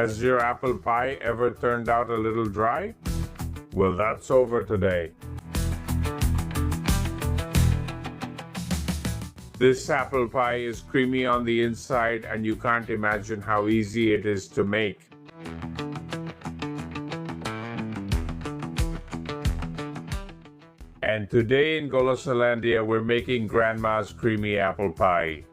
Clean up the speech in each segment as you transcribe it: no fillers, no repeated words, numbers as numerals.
Has your apple pie ever turned out a little dry? Well, that's over today. This apple pie is creamy on the inside, and you can't imagine how easy it is to make. And today in Golosalandia, we're making Grandma's creamy apple pie.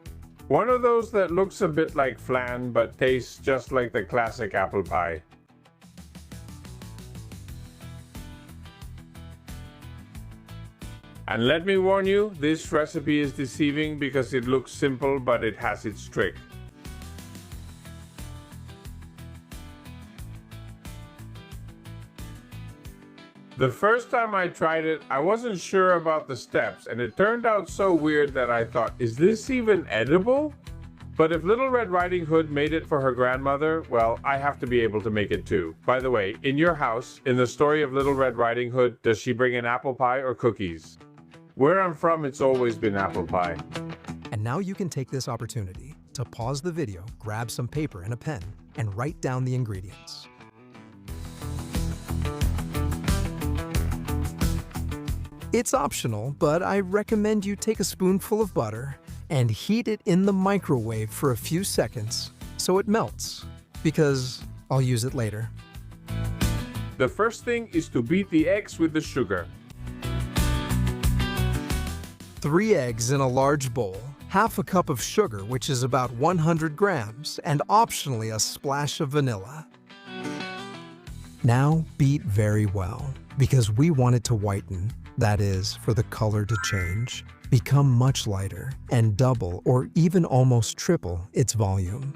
One of those that looks a bit like flan, but tastes just like the classic apple pie. And let me warn you, this recipe is deceiving because it looks simple, but it has its trick. The first time I tried it, I wasn't sure about the steps, and it turned out so weird that I thought, is this even edible? But if Little Red Riding Hood made it for her grandmother, well, I have to be able to make it too. By the way, in your house, in the story of Little Red Riding Hood, does she bring an apple pie or cookies? Where I'm from, it's always been apple pie. And now you can take this opportunity to pause the video, grab some paper and a pen, and write down the ingredients. It's optional, but I recommend you take a spoonful of butter and heat it in the microwave for a few seconds so it melts, because I'll use it later. The first thing is to beat the eggs with the sugar. 3 eggs in a large bowl, half a cup of sugar, which is about 100 grams, and optionally a splash of vanilla. Now beat very well, because we want it to whiten, that is, for the color to change, become much lighter, and double or even almost triple its volume.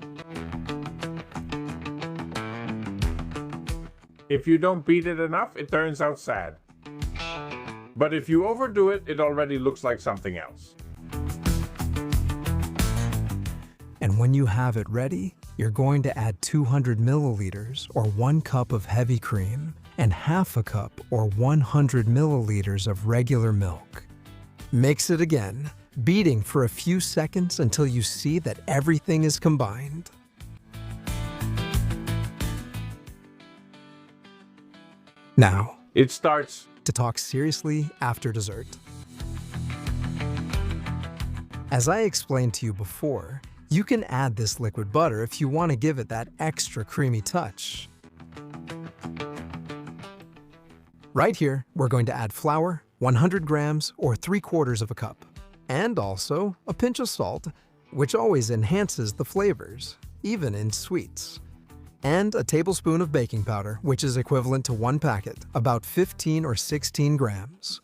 If you don't beat it enough, it turns out sad. But if you overdo it, it already looks like something else. And when you have it ready, you're going to add 200 milliliters or 1 cup of heavy cream and half a cup or 100 milliliters of regular milk. Mix it again, beating for a few seconds until you see that everything is combined. Now, It starts to talk seriously after dessert. As I explained to you before, you can add this liquid butter if you want to give it that extra creamy touch. Right here, we're going to add flour, 100 grams or 3/4 of a cup, and also a pinch of salt, which always enhances the flavors, even in sweets. And a tablespoon of baking powder, which is equivalent to 1 packet, about 15 or 16 grams.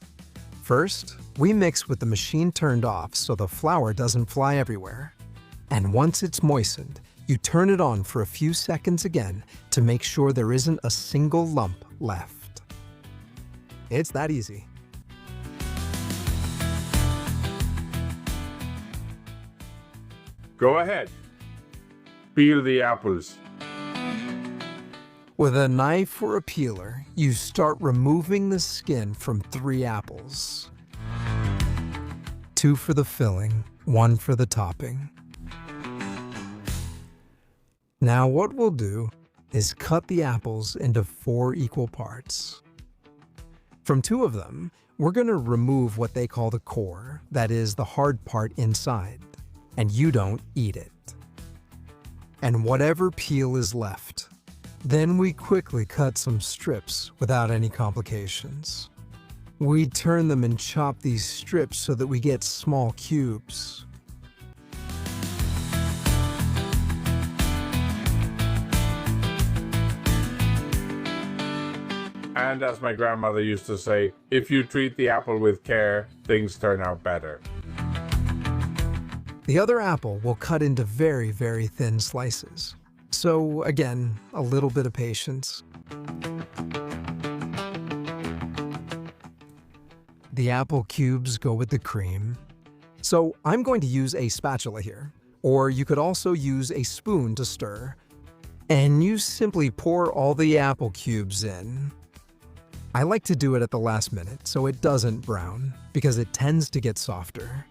First, we mix with the machine turned off so the flour doesn't fly everywhere. And once it's moistened, you turn it on for a few seconds again to make sure there isn't a single lump left. It's that easy. Go ahead. Peel the apples. With a knife or a peeler, you start removing the skin from 3 apples. 2 for the filling, 1 for the topping. Now what we'll do is cut the apples into 4 equal parts. From 2 of them, we're going to remove what they call the core, that is the hard part inside, and you don't eat it. And whatever peel is left, then we quickly cut some strips without any complications. We turn them and chop these strips so that we get small cubes. And as my grandmother used to say, if you treat the apple with care, things turn out better. The other apple we'll cut into very, very thin slices. So again, a little bit of patience. The apple cubes go with the cream. So I'm going to use a spatula here, or you could also use a spoon to stir. And you simply pour all the apple cubes in. I like to do it at the last minute so it doesn't brown, because it tends to get softer.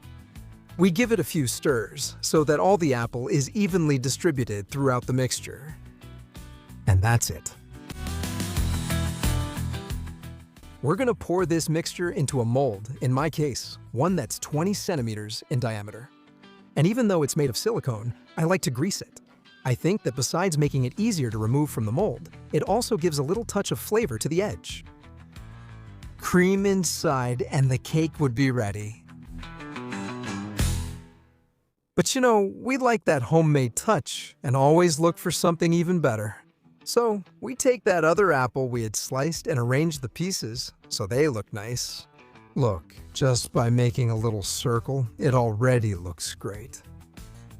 We give it a few stirs so that all the apple is evenly distributed throughout the mixture. And that's it. We're gonna pour this mixture into a mold, in my case, one that's 20 centimeters in diameter. And even though it's made of silicone, I like to grease it. I think that besides making it easier to remove from the mold, it also gives a little touch of flavor to the edge. Cream inside and the cake would be ready. But you know, we like that homemade touch and always look for something even better. So we take that other apple we had sliced and arranged the pieces so they look nice. Look, just by making a little circle, it already looks great.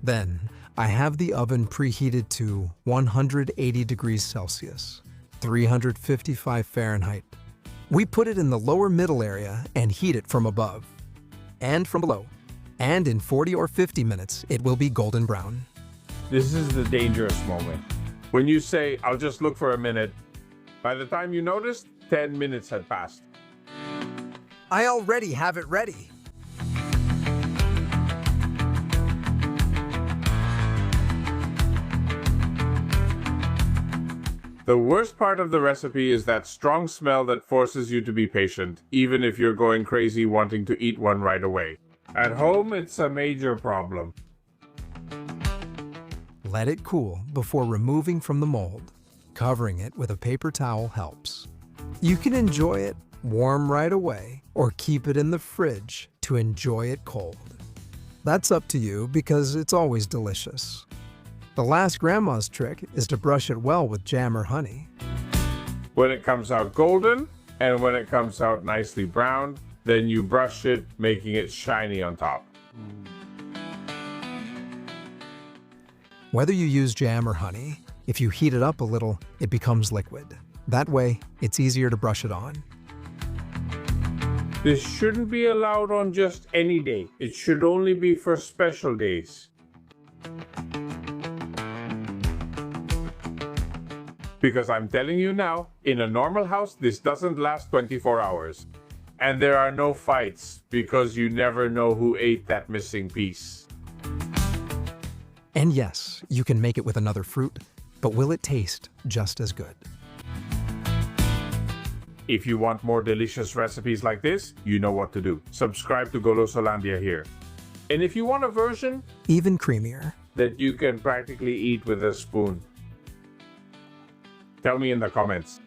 Then, I have the oven preheated to 180 degrees Celsius, 355 Fahrenheit. We put it in the lower middle area and heat it from above and from below. And in 40 or 50 minutes, it will be golden brown. This is the dangerous moment. When you say, I'll just look for a minute, by the time you noticed, 10 minutes had passed. I already have it ready. The worst part of the recipe is that strong smell that forces you to be patient, even if you're going crazy wanting to eat one right away. At home, it's a major problem. Let it cool before removing from the mold. Covering it with a paper towel helps. You can enjoy it warm right away or keep it in the fridge to enjoy it cold. That's up to you because it's always delicious. The last grandma's trick is to brush it well with jam or honey. When it comes out golden and when it comes out nicely browned, then you brush it, making it shiny on top. Whether you use jam or honey, if you heat it up a little, it becomes liquid. That way, it's easier to brush it on. This shouldn't be allowed on just any day. It should only be for special days. Because I'm telling you now, in a normal house, this doesn't last 24 hours. And there are no fights because you never know who ate that missing piece. And yes, you can make it with another fruit, but will it taste just as good? If you want more delicious recipes like this, you know what to do. Subscribe to Golosolandia here. And if you want a version Even creamier. that you can practically eat with a spoon, tell me in the comments.